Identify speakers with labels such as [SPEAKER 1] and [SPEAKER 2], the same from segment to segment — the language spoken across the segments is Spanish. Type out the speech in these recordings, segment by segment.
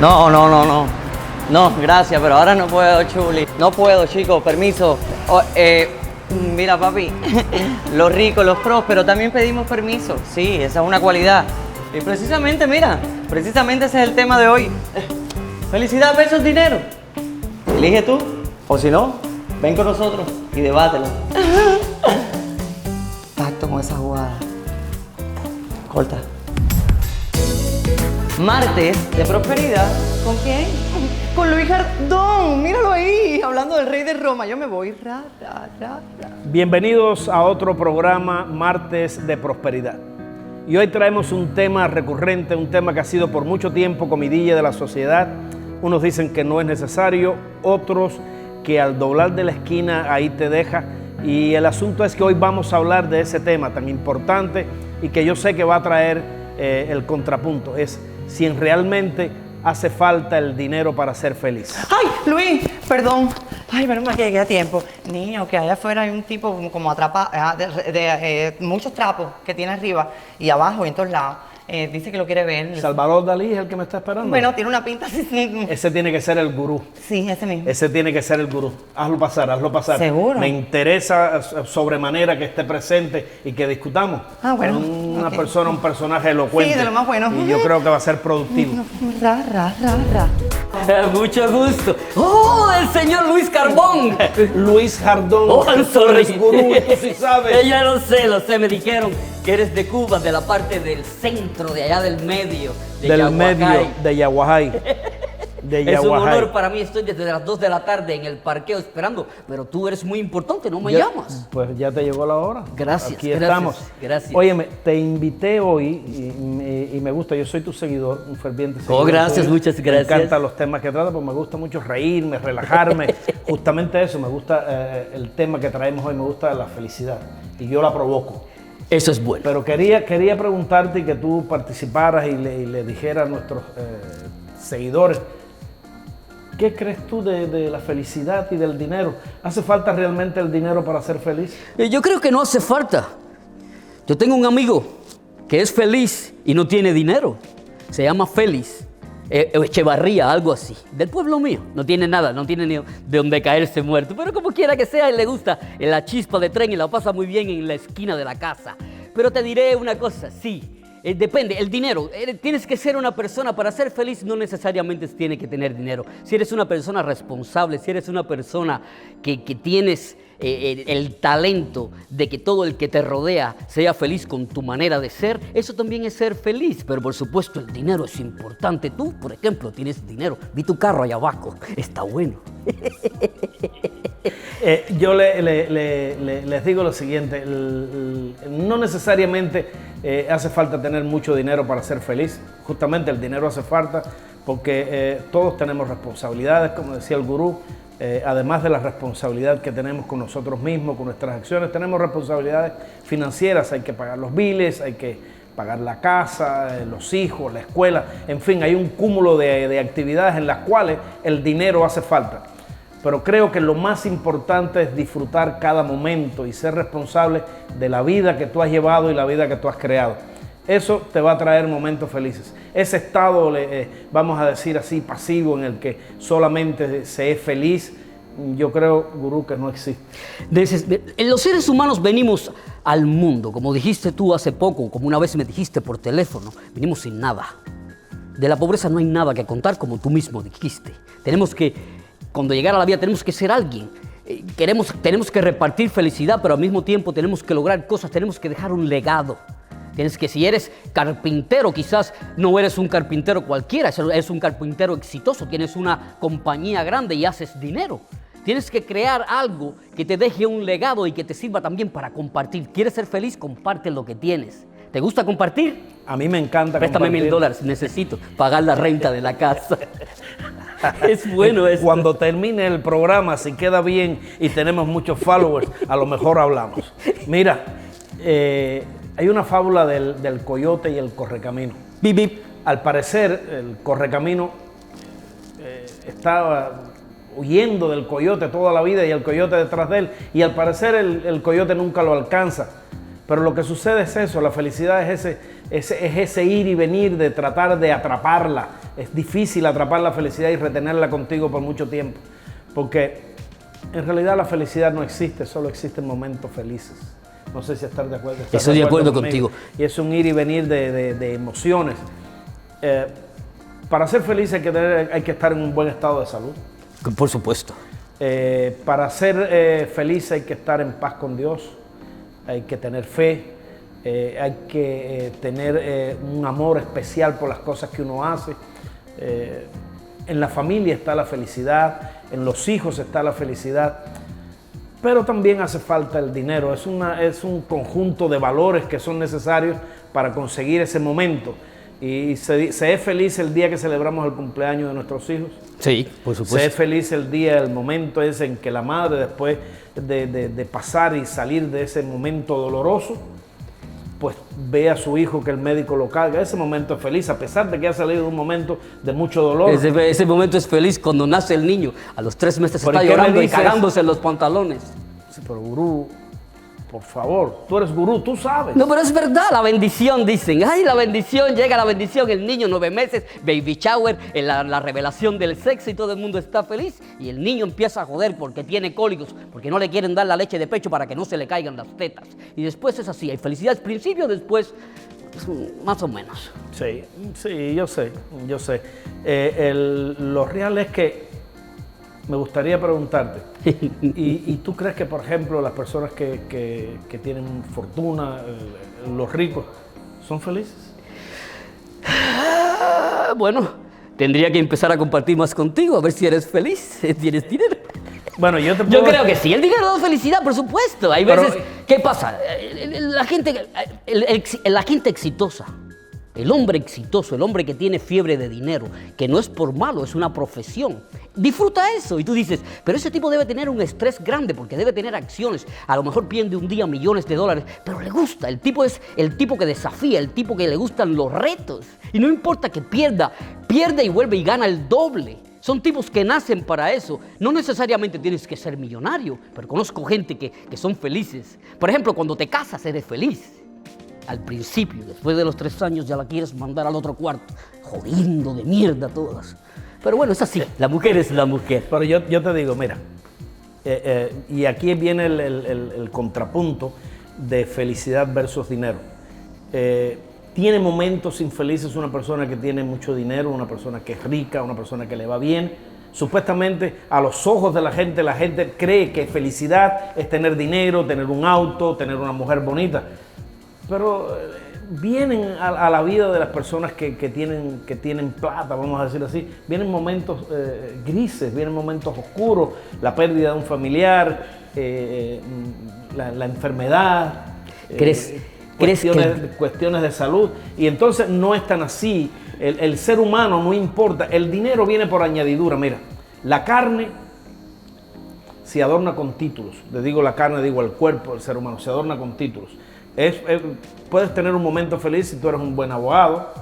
[SPEAKER 1] No, no, no, no. No, gracias, pero ahora no puedo, Chuli. No puedo, chicos, permiso. Mira, papi, los ricos, los prósperos, también pedimos permiso. Sí, esa es una cualidad. Y precisamente, mira, precisamente ese es el tema de hoy. Felicidad versus dinero. Elige tú, o si no, ven con nosotros y debátelo. Tacto con esa jugada. Corta. Martes de prosperidad. ¿Con quién? Con Luis Jardón. Míralo ahí, hablando del rey de Roma. Yo me voy.
[SPEAKER 2] Bienvenidos a otro programa Martes de Prosperidad. Y hoy traemos un tema recurrente, un tema que ha sido por mucho tiempo comidilla de la sociedad. Unos dicen que no es necesario, otros que al doblar de la esquina ahí te deja. Y el asunto es que hoy vamos a hablar de ese tema tan importante y que yo sé que va a traer el contrapunto. Es si realmente hace falta el dinero para ser feliz.
[SPEAKER 1] Ay, Luis, perdón. Ay, pero más que llegué a tiempo. Niño, que allá afuera hay un tipo como atrapado, de muchos trapos que tiene arriba y abajo y en todos lados. Dice que lo quiere ver.
[SPEAKER 2] Salvador Dalí es el que me está esperando.
[SPEAKER 1] Bueno, tiene una pinta así.
[SPEAKER 2] Ese tiene que ser el gurú.
[SPEAKER 1] Sí, ese mismo.
[SPEAKER 2] Ese tiene que ser el gurú. Hazlo pasar, hazlo pasar.
[SPEAKER 1] ¿Seguro?
[SPEAKER 2] Me interesa sobremanera que esté presente y que discutamos.
[SPEAKER 1] Ah, bueno.
[SPEAKER 2] Una persona, un personaje elocuente.
[SPEAKER 1] Sí, de lo más bueno.
[SPEAKER 2] Y yo creo que va a ser productivo.
[SPEAKER 3] Mucho gusto. ¡Oh, el señor Luis Carbón!
[SPEAKER 2] Luis Jardón.
[SPEAKER 3] ¡Oh, I'm sorry!
[SPEAKER 2] Eres gurú, tú sí sabes.
[SPEAKER 3] Ya lo sé. Me dijeron que eres de Cuba, de la parte del centro, de allá del medio.
[SPEAKER 2] Del
[SPEAKER 3] Yaguacay.
[SPEAKER 2] medio de Yaguajay. De
[SPEAKER 3] Es un
[SPEAKER 2] Yaguajay.
[SPEAKER 3] honor para mí, estoy desde las 2 de la tarde en el parqueo esperando, pero tú eres muy importante, no me llamas.
[SPEAKER 2] Pues ya te llegó la hora.
[SPEAKER 3] Gracias,
[SPEAKER 2] Aquí
[SPEAKER 3] gracias,
[SPEAKER 2] estamos.
[SPEAKER 3] gracias.
[SPEAKER 2] Óyeme, te invité hoy y me gusta, yo soy tu seguidor, un ferviente seguidor.
[SPEAKER 3] Oh, gracias,
[SPEAKER 2] tuyo.
[SPEAKER 3] muchas gracias.
[SPEAKER 2] Me encantan los temas que trata, porque me gusta mucho reírme, relajarme. Justamente eso, me gusta el tema que traemos hoy, me gusta la felicidad. Y yo la provoco.
[SPEAKER 3] Eso es bueno.
[SPEAKER 2] Pero quería preguntarte y que tú participaras y le dijeras a nuestros seguidores, ¿qué crees tú de la felicidad y del dinero? ¿Hace falta realmente el dinero para ser feliz?
[SPEAKER 3] Yo creo que no hace falta. Yo tengo un amigo que es feliz y no tiene dinero. Se llama Félix Echevarría, algo así. Del pueblo mío. No tiene nada, no tiene ni de donde caerse muerto. Pero como quiera que sea, él le gusta la chispa de tren y la pasa muy bien en la esquina de la casa. Pero te diré una cosa, sí. Depende, el dinero. Tienes que ser una persona, para ser feliz no necesariamente tiene que tener dinero. Si eres una persona responsable, si eres una persona que tienes el talento de que todo el que te rodea sea feliz con tu manera de ser, eso también es ser feliz. Pero por supuesto el dinero es importante. Tú, por ejemplo, tienes dinero. Vi tu carro allá abajo, está bueno.
[SPEAKER 2] Yo les digo lo siguiente, no necesariamente hace falta tener mucho dinero para ser feliz. Justamente el dinero hace falta porque todos tenemos responsabilidades, como decía el gurú. Además de la responsabilidad que tenemos con nosotros mismos, con nuestras acciones, tenemos responsabilidades financieras. Hay que pagar los biles, hay que pagar la casa, los hijos, la escuela. En fin, hay un cúmulo de actividades en las cuales el dinero hace falta. Pero creo que lo más importante es disfrutar cada momento y ser responsable de la vida que tú has llevado y la vida que tú has creado. Eso te va a traer momentos felices. Ese estado, vamos a decir así, pasivo, en el que solamente se es feliz, yo creo, gurú, que no existe.
[SPEAKER 3] Los seres humanos venimos al mundo, como dijiste tú hace poco, como una vez me dijiste por teléfono, venimos sin nada. De la pobreza no hay nada que contar, como tú mismo dijiste. Cuando llegar a la vida tenemos que ser alguien. Tenemos que repartir felicidad, pero al mismo tiempo tenemos que lograr cosas, tenemos que dejar un legado. Si eres carpintero, quizás no eres un carpintero cualquiera, eres un carpintero exitoso, tienes una compañía grande y haces dinero. Tienes que crear algo que te deje un legado y que te sirva también para compartir. ¿Quieres ser feliz? Comparte lo que tienes. ¿Te gusta compartir?
[SPEAKER 2] A mí me encanta
[SPEAKER 3] Préstame
[SPEAKER 2] compartir.
[SPEAKER 3] $1000, necesito pagar la renta de la casa. Es bueno eso.
[SPEAKER 2] Cuando termine el programa, si queda bien y tenemos muchos followers, a lo mejor hablamos. Mira, hay una fábula del coyote y el correcamino.
[SPEAKER 3] Bip, bip.
[SPEAKER 2] Al parecer, el correcamino estaba huyendo del coyote toda la vida y el coyote detrás de él. Y al parecer el coyote nunca lo alcanza. Pero lo que sucede es eso, la felicidad es ese es ese ir y venir de tratar de atraparla. Es difícil atrapar la felicidad y retenerla contigo por mucho tiempo, porque en realidad la felicidad no existe, solo existen momentos felices. No sé si estás de acuerdo.
[SPEAKER 3] Estoy de acuerdo contigo.
[SPEAKER 2] Y es un ir y venir de emociones. Para ser feliz hay que estar en un buen estado de salud.
[SPEAKER 3] Por supuesto.
[SPEAKER 2] Para ser feliz hay que estar en paz con Dios, hay que tener fe, hay que tener un amor especial por las cosas que uno hace. En la familia está la felicidad, en los hijos está la felicidad, pero también hace falta el dinero. Es un conjunto de valores que son necesarios para conseguir ese momento. Y se es feliz el día que celebramos el cumpleaños de nuestros hijos.
[SPEAKER 3] Sí, por supuesto.
[SPEAKER 2] Se es feliz el día, el momento ese en que la madre, después de pasar y salir de ese momento doloroso, pues ve a su hijo que el médico lo carga. Ese momento es feliz, a pesar de que ha salido de un momento de mucho dolor.
[SPEAKER 3] Ese momento es feliz cuando nace el niño. A los 3 meses está llorando y cagándose en los pantalones.
[SPEAKER 2] Sí, pero gurú, por favor, tú eres gurú, tú sabes.
[SPEAKER 3] No, pero es verdad, la bendición, dicen. Ay, la bendición, llega la bendición, el niño 9 meses, baby shower, la revelación del sexo y todo el mundo está feliz. Y el niño empieza a joder porque tiene cólicos, porque no le quieren dar la leche de pecho para que no se le caigan las tetas. Y después es así, hay felicidad al principio, después más o menos.
[SPEAKER 2] Sí, yo sé. Lo real es que me gustaría preguntarte, ¿y tú crees que, por ejemplo, las personas que tienen fortuna, los ricos, son felices?
[SPEAKER 3] Bueno, tendría que empezar a compartir más contigo, a ver si eres feliz, tienes dinero.
[SPEAKER 2] Bueno, yo
[SPEAKER 3] creo que sí, el dinero da felicidad, por supuesto. Hay veces, ¿qué pasa? La gente exitosa, el hombre exitoso, el hombre que tiene fiebre de dinero, que no es por malo, es una profesión, disfruta eso. Y tú dices, pero ese tipo debe tener un estrés grande porque debe tener acciones. A lo mejor pierde un día millones de dólares, pero le gusta. El tipo es el tipo que desafía, el tipo que le gustan los retos. Y no importa que pierda y vuelve y gana el doble. Son tipos que nacen para eso. No necesariamente tienes que ser millonario, pero conozco gente que son felices. Por ejemplo, cuando te casas eres feliz. Al principio, después de los 3 años ya la quieres mandar al otro cuarto, jodiendo de mierda todas. Pero bueno, es así, la mujer es la mujer.
[SPEAKER 2] Pero yo te digo, mira, y aquí viene el contrapunto de felicidad versus dinero. Tiene momentos infelices una persona que tiene mucho dinero, una persona que es rica, una persona que le va bien. Supuestamente a los ojos de la gente cree que felicidad es tener dinero, tener un auto, tener una mujer bonita. Pero vienen a la vida de las personas que tienen plata, vamos a decir así, vienen momentos grises, vienen momentos oscuros, la pérdida de un familiar, la enfermedad, cuestiones de salud. Y entonces no es tan así. El ser humano no importa, el dinero viene por añadidura. Mira, la carne se adorna con títulos. Le digo la carne, digo el cuerpo del ser humano, se adorna con títulos. Puedes tener un momento feliz si tú eres un buen abogado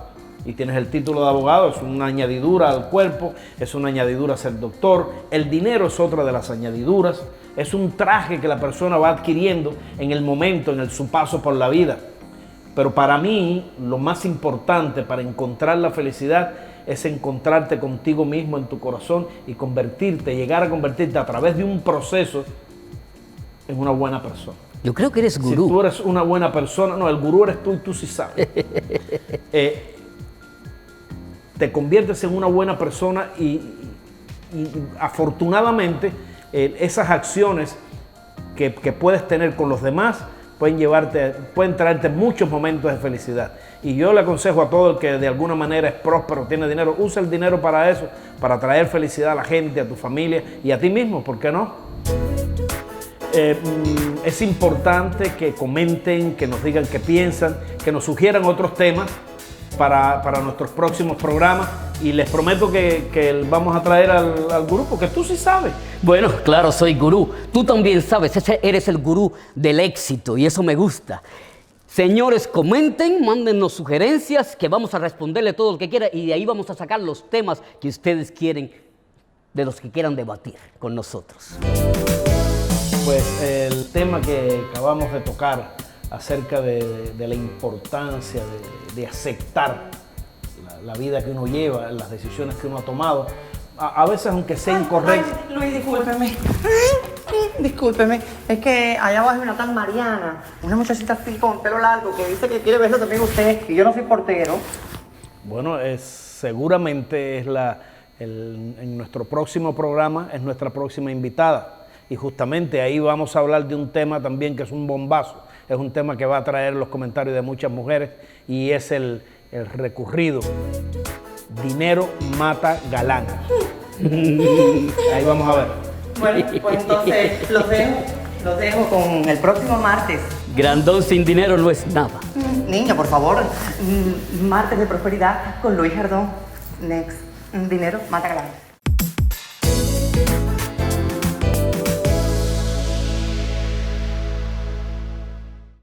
[SPEAKER 2] y tienes el título de abogado, es una añadidura al cuerpo, es una añadidura a ser doctor. El dinero es otra de las añadiduras, es un traje que la persona va adquiriendo en el momento, su paso por la vida. Pero para mí, lo más importante para encontrar la felicidad es encontrarte contigo mismo en tu corazón y llegar a convertirte a través de un proceso en una buena persona.
[SPEAKER 3] Yo creo que eres gurú.
[SPEAKER 2] Si tú eres una buena persona, no, el gurú eres tú y tú sí sabes. Te conviertes en una buena persona y afortunadamente esas acciones que puedes tener con los demás pueden traerte muchos momentos de felicidad. Y yo le aconsejo a todo el que de alguna manera es próspero, tiene dinero, usa el dinero para eso, para traer felicidad a la gente, a tu familia y a ti mismo, ¿por qué no? Es importante que comenten, que nos digan qué piensan, que nos sugieran otros temas para nuestros próximos programas y les prometo que vamos a traer al gurú, porque tú sí sabes.
[SPEAKER 3] Bueno, claro, soy gurú. Tú también sabes, eres el gurú del éxito y eso me gusta. Señores, comenten, mándennos sugerencias que vamos a responderle todo lo que quieran y de ahí vamos a sacar los temas que ustedes quieren, de los que quieran debatir con nosotros.
[SPEAKER 2] Pues el tema que acabamos de tocar acerca de la importancia de aceptar la vida que uno lleva, las decisiones que uno ha tomado. A veces, aunque sea incorrecto.
[SPEAKER 1] Ay, Luis, discúlpeme. Discúlpeme. Es que allá abajo hay una tal Mariana, una muchachita así con pelo largo que dice que quiere verlo también usted y yo no soy portero.
[SPEAKER 2] Bueno, seguramente es en nuestro próximo programa es nuestra próxima invitada. Y justamente ahí vamos a hablar de un tema también que es un bombazo. Es un tema que va a traer los comentarios de muchas mujeres y es el recurrido. Dinero mata galán. Ahí vamos a ver.
[SPEAKER 1] Bueno, pues entonces los dejo con el próximo martes.
[SPEAKER 3] Grandón sin dinero no es nada.
[SPEAKER 1] Niño, por favor, martes de prosperidad con Luis Jardón. Next, dinero mata galán.